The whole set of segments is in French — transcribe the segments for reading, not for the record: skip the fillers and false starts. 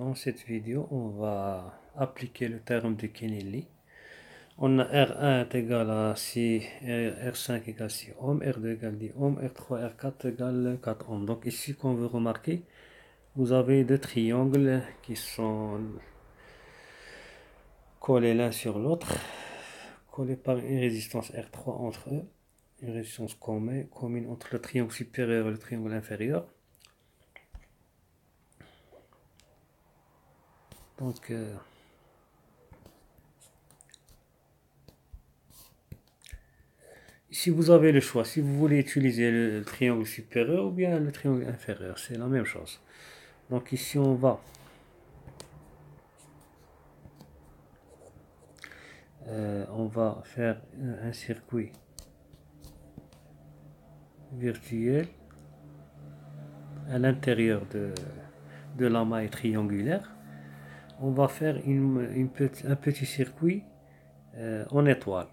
Dans cette vidéo, on va appliquer le théorème de Kennelly. On a R1 est égal à 6, R5 égale 6 ohms, R2 égale 10 ohms, R3, R4 égale 4 ohms. Donc ici, comme vous remarquez, vous avez deux triangles qui sont collés l'un sur l'autre, collés par une résistance R3 entre eux, une résistance commune entre le triangle supérieur et le triangle inférieur. Donc, ici vous avez le choix, si vous voulez utiliser le triangle supérieur ou bien le triangle inférieur, c'est la même chose. Donc ici on va faire un circuit virtuel à l'intérieur de la maille triangulaire. On va faire un petit circuit en étoile.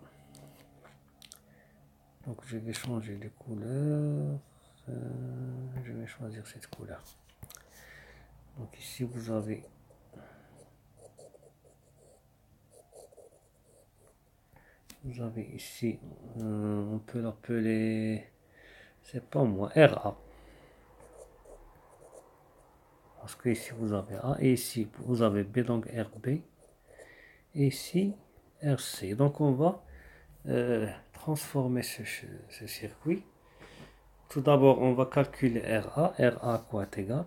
Donc je vais changer de couleur. Je vais choisir cette couleur. Donc ici vous avez ici, on peut l'appeler, c'est pas moi, RA. Parce que ici vous avez A et ici vous avez B, donc RB. Et ici RC. Donc on va transformer ce circuit. Tout d'abord, on va calculer RA. RA quoi est égal?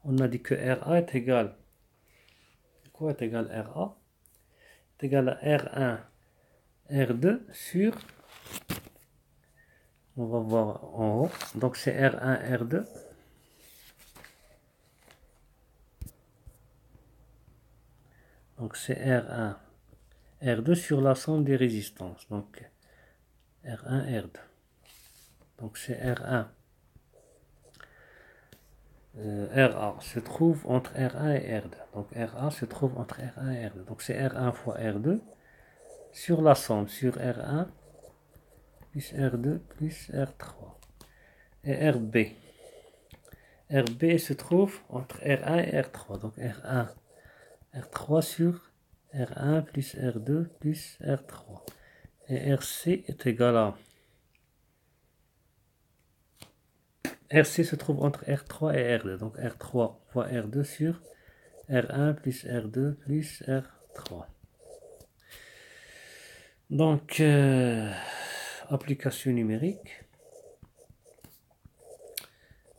On a dit que RA est égal. Quoi est égal RA? Est égal à R1, R2 sur. On va voir en haut. Donc c'est R1, R2. Donc c'est R1, R2 sur la somme des résistances. Donc R1, R2. Donc c'est R1. RA se trouve entre R1 et R2. Donc RA se trouve entre R1 et R2. Donc c'est R1 fois R2 sur la somme sur R1 plus R2 plus R3. Et RB. RB se trouve entre R1 et R3. Donc R1, R3 sur R1 plus R2 plus R3. Et RC est égal à... RC se trouve entre R3 et R2. Donc R3 fois R2 sur R1 plus R2 plus R3. Donc, application numérique.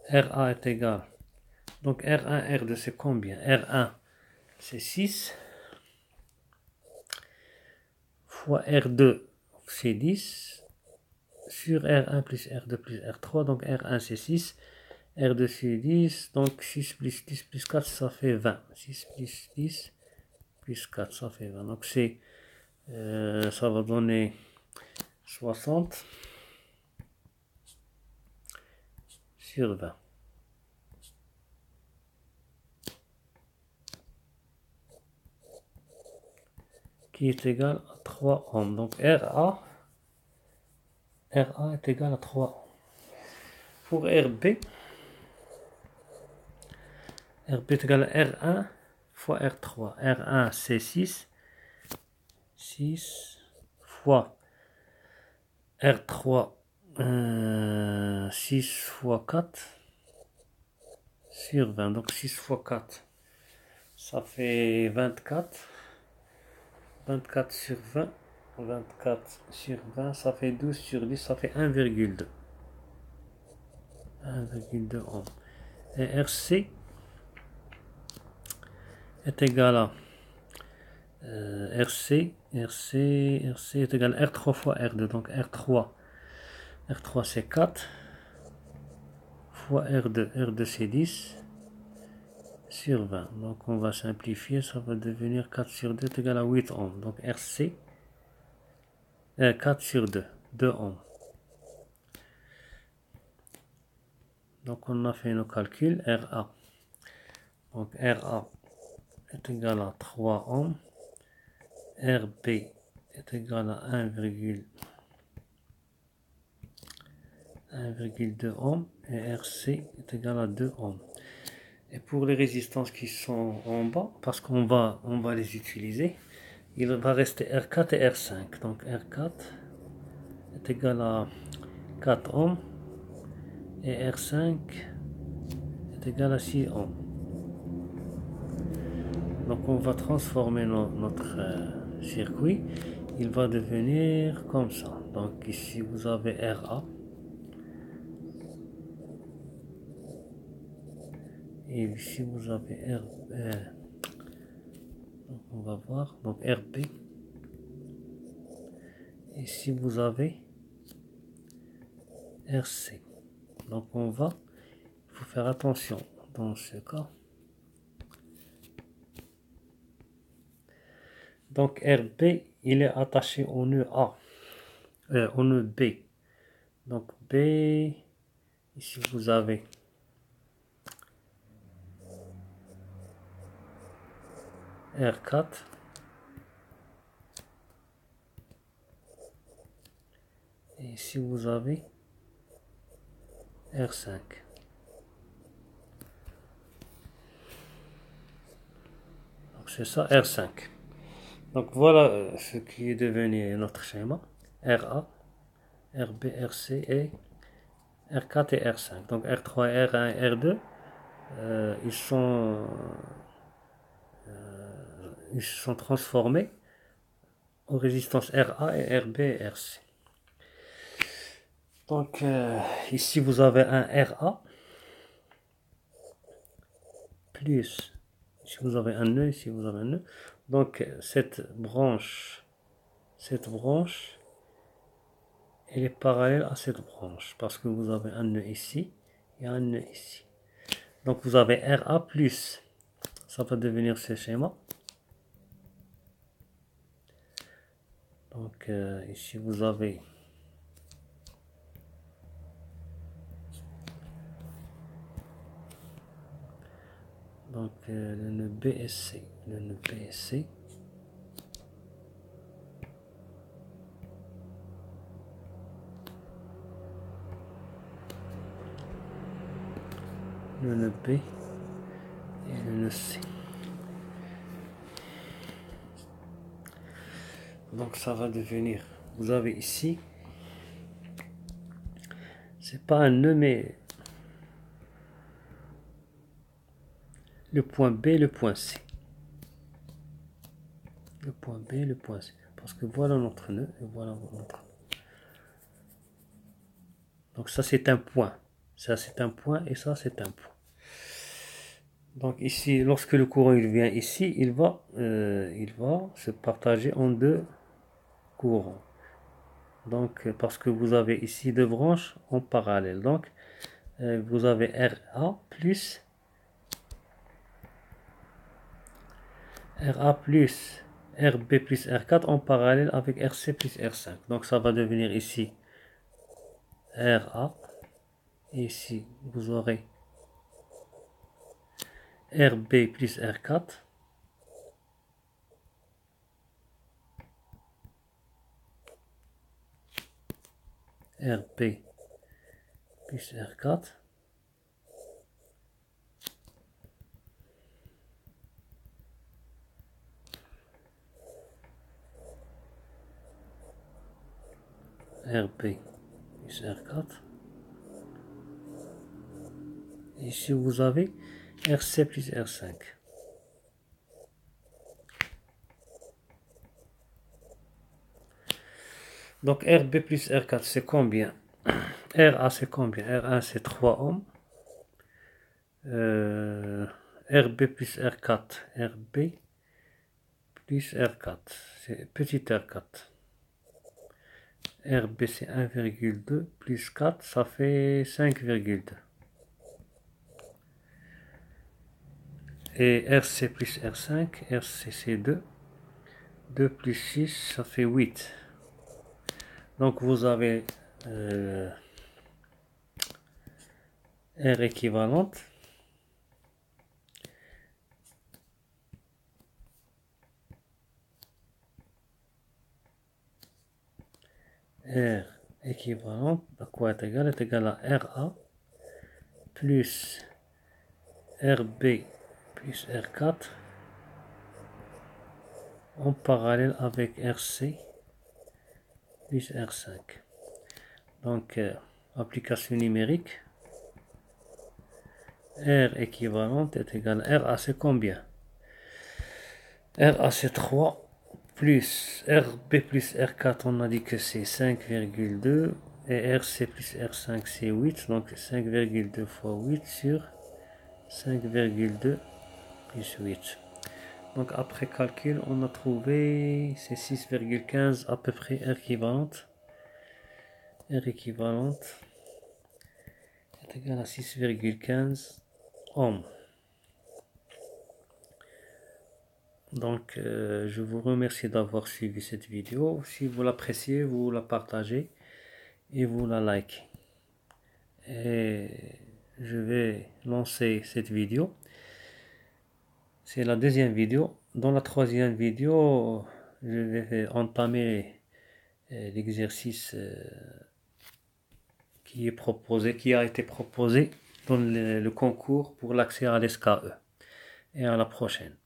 RA est égal. Donc R1, R2 c'est combien? R1 c'est 6 fois R2 c'est 10 sur R1 plus R2 plus R3. Donc R1 c'est 6, R2 c'est 10. Donc 6 plus 10 plus 4 ça fait 20. 6 plus 10 plus 4 ça fait 20. Donc c'est ça va donner 60 sur 20. Qui est égal à 3 ohms. Donc RA est égal à 3 ohms. Pour RB est égal à R1 fois R3. R1 c'est 6. 6 fois R3. 6 fois 4 sur 20. Donc 6 fois 4. Ça fait 24. 24 sur 20. 24 sur 20, ça fait 12 sur 10, ça fait 1,2. 1,2 ohms. Et RC est égal à RC est égal à R3 fois R2. Donc R3 c'est 4 fois R2. R2 c'est 10 sur 20. Donc on va simplifier, ça va devenir 4 sur 2 est égal à 8 ohms. Donc RC 4 sur 2, 2 ohms. Donc on a fait nos calculs, RA. Donc RA est égal à 3 ohms. RB est égal à 1,2 ohms et RC est égal à 2 ohms. Et pour les résistances qui sont en bas, parce on va les utiliser, il va rester R4 et R5. Donc R4 est égal à 4 ohms et R5 est égal à 6 ohms. Donc on va transformer notre circuit. Il va devenir comme ça. Donc ici vous avez RA. Et ici vous avez R. Donc on va voir. Donc RB. Ici vous avez RC. Donc il faut faire attention dans ce cas. Donc RB, il est attaché au nœud A, au nœud B. Donc B, ici vous avez R4. Et ici vous avez R5. Donc c'est ça R5. Donc voilà ce qui est devenu notre schéma. RA, RB, RC et R4 et R5. Donc R3, R1 et R2, ils sont transformés en résistance RA et RB et RC. Donc ici vous avez un RA plus, ici vous avez un nœud, ici vous avez un nœud. Donc cette branche, elle est parallèle à cette branche parce que vous avez un nœud ici et un nœud ici. Donc vous avez RA plus, ça va devenir ce schéma. Donc ici vous avez donc le nœud BSC, le nœud BSC. Le nœud B et le nœud C. Donc ça va devenir, vous avez ici, c'est pas un nœud mais le point B, le point C. Le point B, le point C. Parce que voilà notre nœud et voilà notre. Donc ça c'est un point. Ça c'est un point et ça c'est un point. Donc ici, lorsque le courant il vient ici, il va se partager en deux courants. Donc parce que vous avez ici deux branches en parallèle. Donc vous avez RA plus RB plus R4 en parallèle avec RC plus R5. Donc ça va devenir ici RA. Et ici vous aurez RB plus R4. RB plus R4. RB plus R4. Ici vous avez RC plus R5. Donc RB plus R4 c'est combien? RA c'est combien? R1 c'est 3 ohms. RB plus R4. RB plus R4. C'est petit R4. RB c'est 1,2 plus 4, ça fait 5,2. Et RC plus R5, RC c'est 2. 2 plus 6, ça fait 8. Donc vous avez R équivalente. R équivalente à quoi est égal? Est égal à RA plus RB plus R4 en parallèle avec RC plus R5. Donc, application numérique, R équivalente est égal à RA, c'est combien? RA c'est 3 plus RB plus R4, on a dit que c'est 5,2 et RC plus R5 c'est 8, donc 5,2 fois 8 sur 5,2 plus 8. Donc après calcul, on a trouvé c'est 6,15 à peu près R équivalente. R équivalente est égal à 6,15 ohms. Donc je vous remercie d'avoir suivi cette vidéo. Si vous l'appréciez, vous la partagez et vous la likez. Et je vais lancer cette vidéo. C'est la deuxième vidéo. Dans la troisième vidéo, je vais entamer l'exercice qui a été proposé dans le concours pour l'accès à l'SKE. Et à la prochaine.